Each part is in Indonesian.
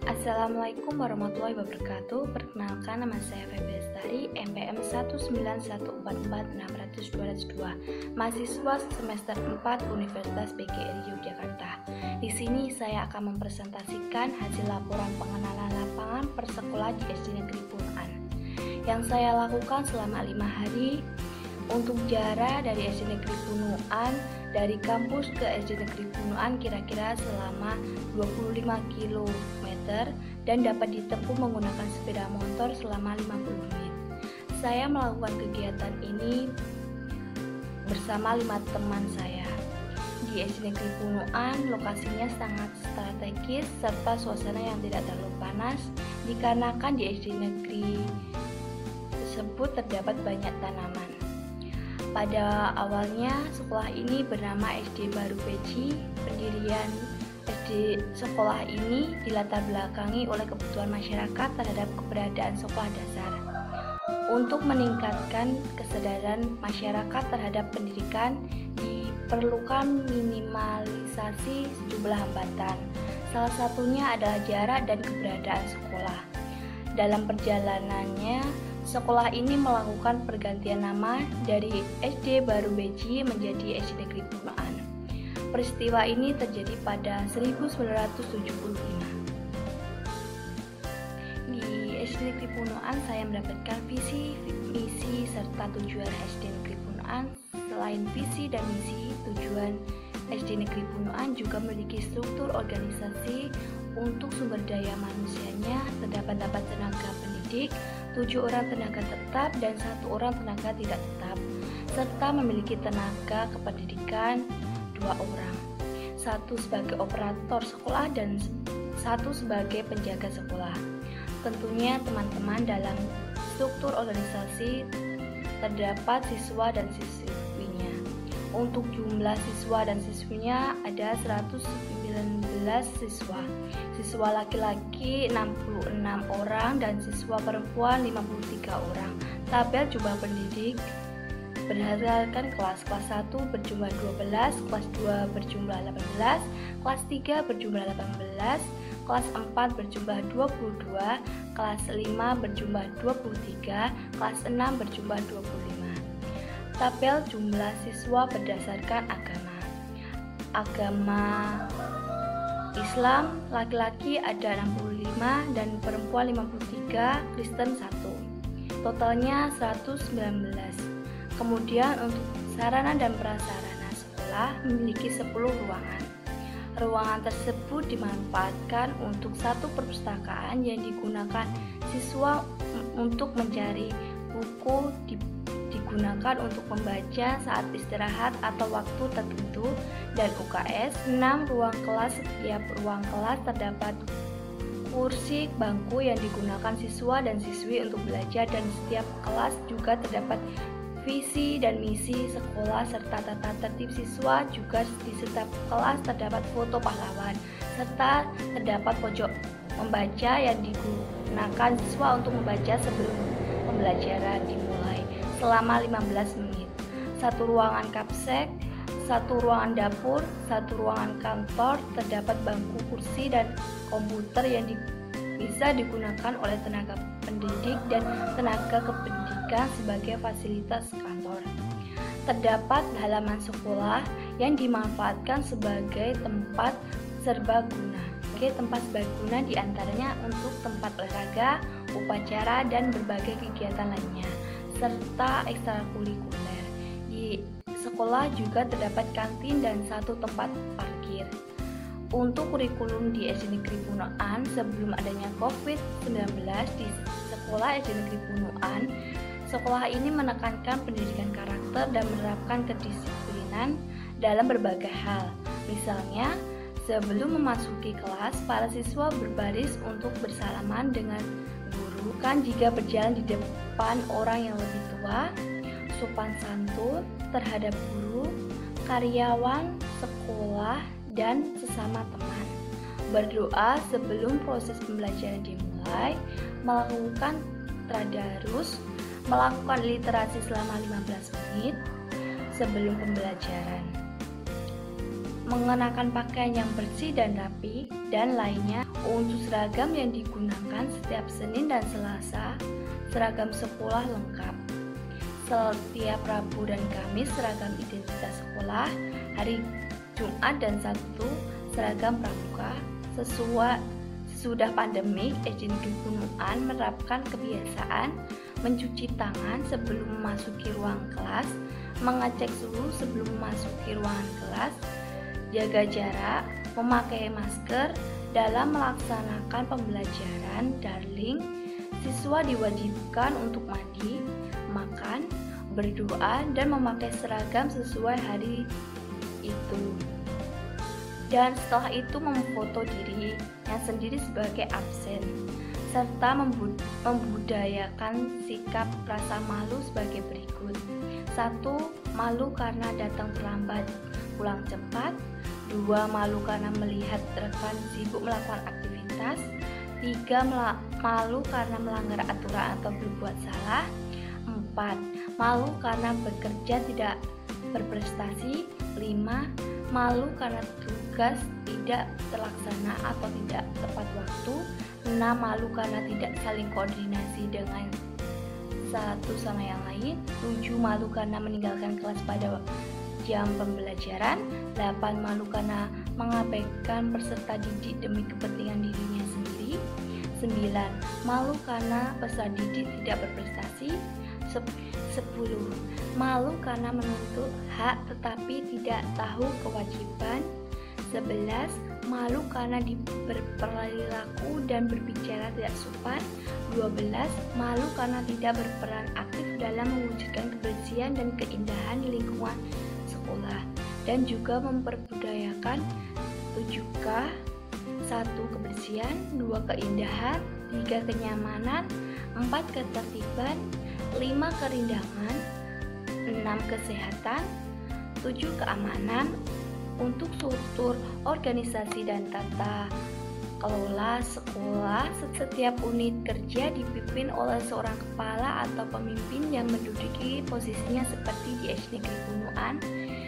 Assalamualaikum warahmatullahi wabarakatuh. Perkenalkan, nama saya Feby Lestari, NPM 19144600202, mahasiswa semester 4 Universitas PGRI Yogyakarta. Di sini saya akan mempresentasikan hasil laporan pengenalan lapangan persekolah di SD Negeri Punuan yang saya lakukan selama 5 hari. Untuk jarak dari SD Negeri Punuan dari kampus ke SD Negeri Punuan kira-kira selama 25 km dan dapat ditempuh menggunakan sepeda motor selama 50 menit. Saya melakukan kegiatan ini bersama 5 teman saya. Di SD Negeri Punuan, lokasinya sangat strategis serta suasana yang tidak terlalu panas dikarenakan di SD Negeri tersebut terdapat banyak tanaman. Pada awalnya, sekolah ini bernama SD Baru Beji. Pendirian SD sekolah ini dilatar belakangi oleh kebutuhan masyarakat terhadap keberadaan sekolah dasar. Untuk meningkatkan kesadaran masyarakat terhadap pendidikan, diperlukan minimalisasi sejumlah hambatan. Salah satunya adalah jarak dan keberadaan sekolah. Dalam perjalanannya, sekolah ini melakukan pergantian nama dari SD Baru Beji menjadi SD Negeri Punuan. Peristiwa ini terjadi pada 1975. Di SD Negeri Punuan saya mendapatkan visi, misi, serta tujuan SD Negeri Punuan. Selain visi dan misi, tujuan SD Negeri Punuan juga memiliki struktur organisasi. Untuk sumber daya manusianya terdapat tenaga pendidik, 7 orang tenaga tetap dan 1 orang tenaga tidak tetap, serta memiliki tenaga kependidikan 2 orang, 1 sebagai operator sekolah dan 1 sebagai penjaga sekolah. Tentunya teman-teman, dalam struktur organisasi terdapat siswa dan siswinya. Untuk jumlah siswa dan siswinya ada 119 siswa. Siswa laki-laki 66 orang dan siswa perempuan 53 orang. Tabel jumlah pendidik berdasarkan kelas 1 berjumlah 12, kelas 2 berjumlah 18, kelas 3 berjumlah 18, kelas 4 berjumlah 22, kelas 5 berjumlah 23, kelas 6 berjumlah 25. Tabel jumlah siswa berdasarkan agama Islam, laki-laki ada 65 dan perempuan 53, Kristen 1. Totalnya 119. Kemudian untuk sarana dan prasarana sekolah memiliki 10 ruangan. Ruangan tersebut dimanfaatkan untuk satu perpustakaan yang digunakan siswa untuk mencari buku, digunakan untuk membaca saat istirahat atau waktu tertentu, dan UKS 6 ruang kelas. Setiap ruang kelas terdapat kursi bangku yang digunakan siswa dan siswi untuk belajar, dan setiap kelas juga terdapat visi dan misi sekolah serta tata tertib siswa. Juga di setiap kelas terdapat foto pahlawan serta terdapat pojok membaca yang digunakan siswa untuk membaca sebelum pembelajaran dimulai selama 15 menit. 1 ruangan kapsek, 1 ruangan dapur, 1 ruangan kantor, terdapat bangku, kursi, dan komputer yang bisa digunakan oleh tenaga pendidik dan tenaga kependidikan sebagai fasilitas kantor. Terdapat halaman sekolah yang dimanfaatkan sebagai tempat serbaguna. Tempat serbaguna diantaranya untuk tempat olahraga, upacara, dan berbagai kegiatan lainnya, serta ekstrakurikuler. Di sekolah juga terdapat kantin dan 1 tempat parkir. Untuk kurikulum di SD Negeri Punuan sebelum adanya COVID-19 di sekolah SD Negeri Punuan, sekolah ini menekankan pendidikan karakter dan menerapkan kedisiplinan dalam berbagai hal. Misalnya, sebelum memasuki kelas, para siswa berbaris untuk bersalaman dengan guru. Jika berjalan di depan orang yang lebih tua, sopan santun terhadap guru, karyawan sekolah, dan sesama teman. Berdoa sebelum proses pembelajaran dimulai, melakukan tadarus, melakukan literasi selama 15 menit sebelum pembelajaran. mengenakan pakaian yang bersih dan rapi, dan lainnya. Untuk seragam yang digunakan setiap Senin dan Selasa, seragam sekolah lengkap. Setiap Rabu dan Kamis, seragam identitas sekolah. Hari Jumat dan Sabtu, seragam pramuka. Sesudah pandemi, SD Negeri Bunuan menerapkan kebiasaan mencuci tangan sebelum memasuki ruang kelas, mengecek suhu sebelum memasuki ruangan kelas, jaga jarak, memakai masker. Dalam melaksanakan pembelajaran daring, siswa diwajibkan untuk mandi, makan, berdoa, dan memakai seragam sesuai hari itu. Dan setelah itu memfoto diri yang sendiri sebagai absen, serta membudayakan sikap rasa malu sebagai berikut. 1. Malu karena datang terlambat, pulang cepat. 2. Malu karena melihat rekan sibuk melakukan aktivitas. 3. Malu karena melanggar aturan atau berbuat salah. 4. Malu karena bekerja tidak berprestasi. 5. Malu karena tugas tidak terlaksana atau tidak tepat waktu. 6. Malu karena tidak saling koordinasi dengan satu sama yang lain. 7. Malu karena meninggalkan kelas pada jam pembelajaran. 8. Malu karena mengabaikan peserta didik demi kepentingan dirinya sendiri. 9. Malu karena peserta didik tidak berprestasi. 10. Malu karena menuntut hak tetapi tidak tahu kewajiban. 11. Malu karena berperilaku dan berbicara tidak sopan. 12. Malu karena tidak berperan aktif dalam mewujudkan kebersihan dan keindahan di lingkungan sekolah, dan juga memperbudayakan 7K. 1. Kebersihan. 2. Keindahan. 3. Kenyamanan. 4. Ketertiban. 5. Kerindangan. 6. Kesehatan. 7. Keamanan. Untuk struktur organisasi dan tata kelola sekolah, setiap unit kerja dipimpin oleh seorang kepala atau pemimpin yang menduduki posisinya seperti di SD Negeri Bunuan.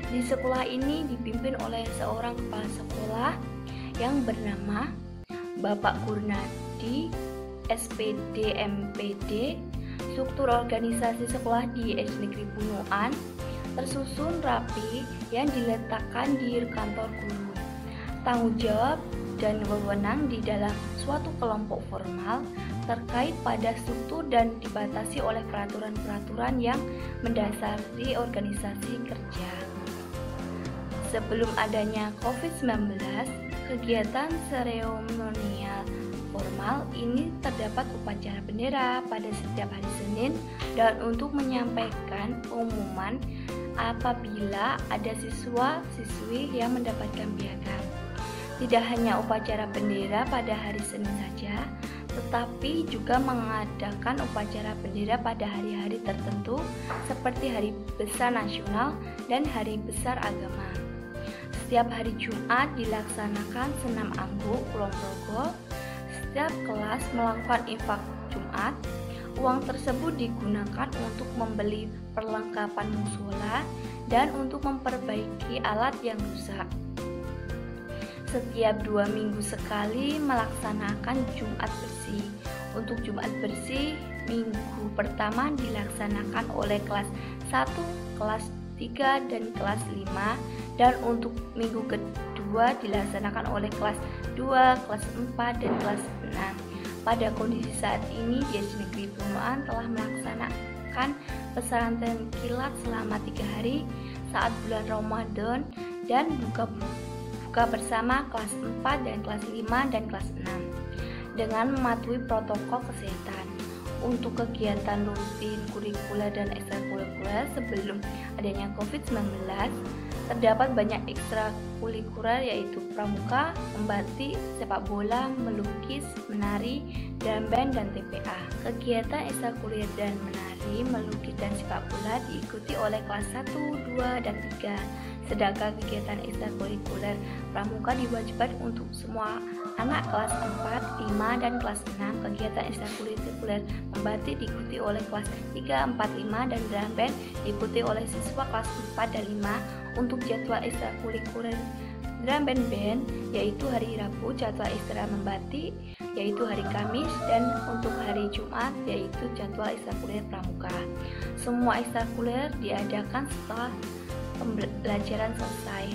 Di sekolah ini dipimpin oleh seorang kepala sekolah yang bernama Bapak Gurnadi, SPD MPD. Struktur organisasi sekolah di SD Negeri Bunuan tersusun rapi yang diletakkan di kantor guru. Tanggung jawab dan wewenang di dalam suatu kelompok formal terkait pada struktur dan dibatasi oleh peraturan-peraturan yang mendasari organisasi kerja. Sebelum adanya COVID-19, kegiatan seremonial formal ini terdapat upacara bendera pada setiap hari Senin, dan untuk menyampaikan pengumuman apabila ada siswa-siswi yang mendapatkan piagam. Tidak hanya upacara bendera pada hari Senin saja, tetapi juga mengadakan upacara bendera pada hari-hari tertentu seperti Hari Besar Nasional dan Hari Besar Agama. Setiap hari Jumat dilaksanakan senam angguk Kulon Progo. Setiap kelas melakukan infak Jumat. Uang tersebut digunakan untuk membeli perlengkapan musola dan untuk memperbaiki alat yang rusak. Setiap 2 minggu sekali melaksanakan Jumat bersih. Untuk Jumat bersih, minggu pertama dilaksanakan oleh kelas 1, kelas 3, dan kelas 5, dan untuk minggu kedua dilaksanakan oleh kelas 2, kelas 4, dan kelas 6. Pada kondisi saat ini, di SD Negeri Bunuan telah melaksanakan pesantren kilat selama 3 hari saat bulan Ramadan dan buka bersama kelas 4 dan kelas 5 dan kelas 6 dengan mematuhi protokol kesehatan. Untuk kegiatan rutin kurikuler dan ekstrakurikuler sebelum adanya COVID-19, terdapat banyak ekstrakurikuler yaitu pramuka, membatik, sepak bola, melukis, menari, drum band, dan TPA. Kegiatan ekstrakurikuler dan menari, melukis, dan sepak bola diikuti oleh kelas 1, 2, dan 3. Sedangkan kegiatan ekstrakurikuler pramuka diwajibkan untuk semua anak kelas 4, 5, dan kelas 6. Kegiatan ekstrakurikuler membatik diikuti oleh kelas 3, 4, 5, dan drum band diikuti oleh siswa kelas 4 dan 5. Untuk jadwal ekstrakurikuler drum band, yaitu hari Rabu jadwal istirahat membatik, yaitu hari Kamis, dan untuk hari Jumat yaitu jadwal ekstrakurikuler pramuka. Semua ekstrakurikuler diadakan setelah pembelajaran selesai.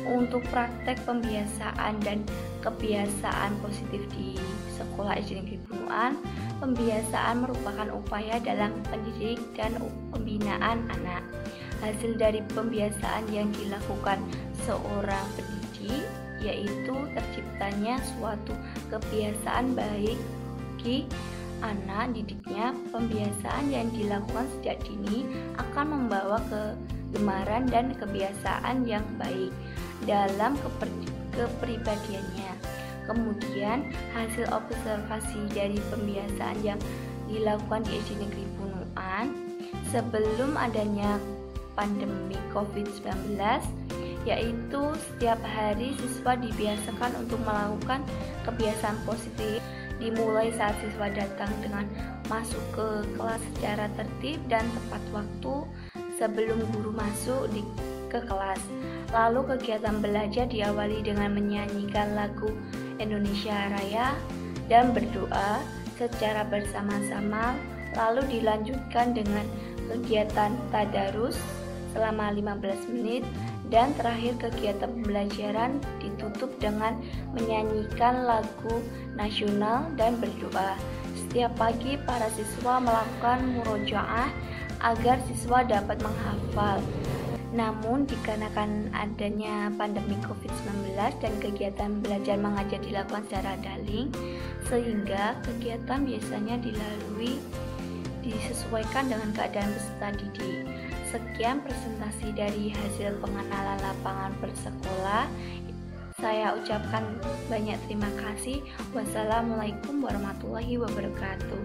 Untuk praktek pembiasaan dan kebiasaan positif di Sekolah SD Negeri Bunuan, pembiasaan merupakan upaya dalam pendidik dan pembinaan anak. Hasil dari pembiasaan yang dilakukan seorang pendidik yaitu terciptanya suatu kebiasaan baik bagi anak didiknya. Pembiasaan yang dilakukan sejak dini akan membawa kegemaran dan kebiasaan yang baik dalam kepribadiannya. Kemudian hasil observasi dari pembiasaan yang dilakukan di SD Negeri Bunuan sebelum adanya pandemi COVID-19, yaitu setiap hari siswa dibiasakan untuk melakukan kebiasaan positif, dimulai saat siswa datang dengan masuk ke kelas secara tertib dan tepat waktu sebelum guru masuk ke kelas. Lalu kegiatan belajar diawali dengan menyanyikan lagu Indonesia Raya dan berdoa secara bersama-sama, lalu dilanjutkan dengan kegiatan tadarus selama 15 menit dan terakhir kegiatan pembelajaran ditutup dengan menyanyikan lagu nasional dan berdoa. Setiap pagi para siswa melakukan murojaah agar siswa dapat menghafal. Namun dikarenakan adanya pandemi COVID-19 dan kegiatan belajar mengajar dilakukan secara daring, sehingga kegiatan biasanya disesuaikan dengan keadaan peserta didik. Sekian presentasi dari hasil pengenalan lapangan bersekolah. Saya ucapkan banyak terima kasih. Wassalamualaikum warahmatullahi wabarakatuh.